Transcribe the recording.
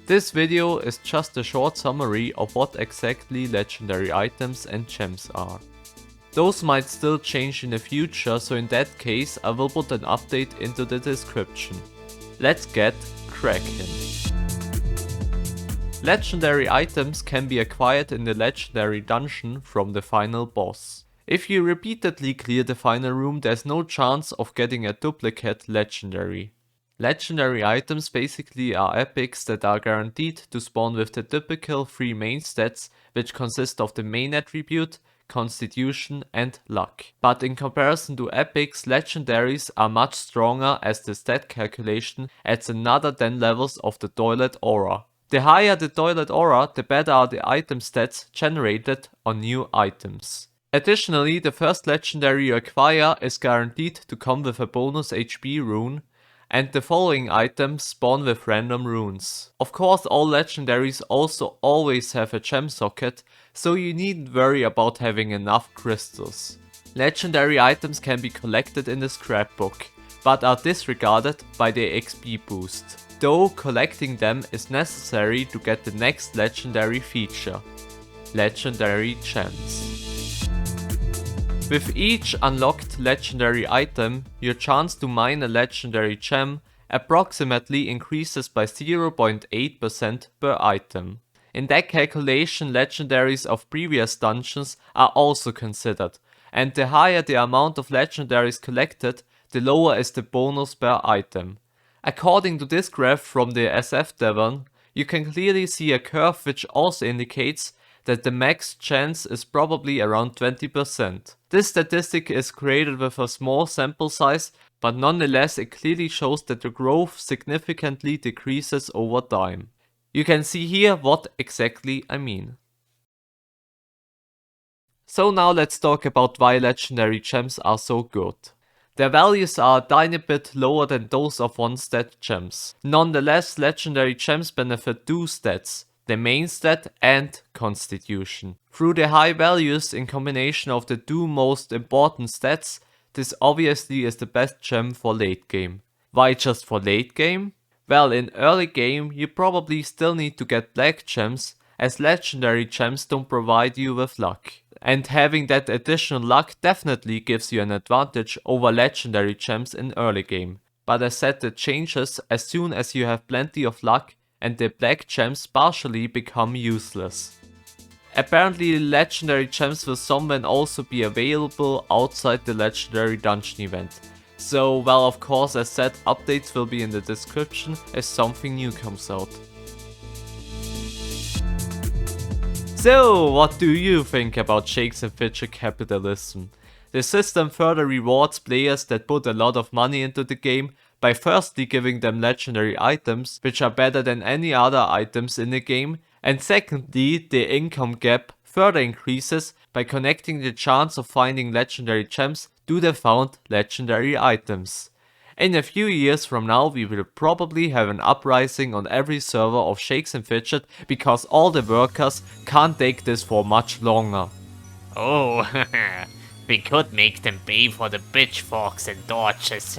This video is just a short summary of what exactly legendary items and gems are. Those might still change in the future, so in that case I will put an update into the description. Let's get cracking. Legendary items can be acquired in the legendary dungeon from the final boss. If you repeatedly clear the final room, there's no chance of getting a duplicate legendary. Legendary items basically are epics that are guaranteed to spawn with the typical 3 main stats, which consist of the main attribute, constitution and luck. But in comparison to epics, legendaries are much stronger as the stat calculation adds another 10 levels of the toilet aura. The higher the toilet aura, the better are the item stats generated on new items. Additionally, the first legendary you acquire is guaranteed to come with a bonus HP rune, and the following items spawn with random runes. Of course, all legendaries also always have a gem socket, so you needn't worry about having enough crystals. Legendary items can be collected in the scrapbook, but are disregarded by their XP boost. Though collecting them is necessary to get the next legendary feature, legendary gems. With each unlocked legendary item, your chance to mine a legendary gem approximately increases by 0.8% per item. In that calculation, legendaries of previous dungeons are also considered, and the higher the amount of legendaries collected, the lower is the bonus per item. According to this graph from the SF Devon, you can clearly see a curve which also indicates that the max chance is probably around 20%. This statistic is created with a small sample size, but nonetheless it clearly shows that the growth significantly decreases over time. You can see here what exactly I mean. So now let's talk about why legendary gems are so good. Their values are a tiny bit lower than those of 1-stat gems. Nonetheless, legendary gems benefit 2 stats, the main stat and constitution. Through the high values in combination of the 2 most important stats, this obviously is the best gem for late game. Why just for late game? Well, in early game you probably still need to get black gems, as legendary gems don't provide you with luck. And having that additional luck definitely gives you an advantage over legendary gems in early game. But as said, that changes as soon as you have plenty of luck and the black gems partially become useless. Apparently legendary gems will someone also be available outside the legendary dungeon event. So well, of course, as said, updates will be in the description as something new comes out. So what do you think about Shakes and Fidget capitalism? The system further rewards players that put a lot of money into the game by firstly giving them legendary items, which are better than any other items in the game, and secondly, the income gap further increases by connecting the chance of finding legendary gems to the found legendary items. In a few years from now we will probably have an uprising on every server of Shakes and Fidget because all the workers can't take this for much longer. Oh, we could make them pay for the pitchforks and torches.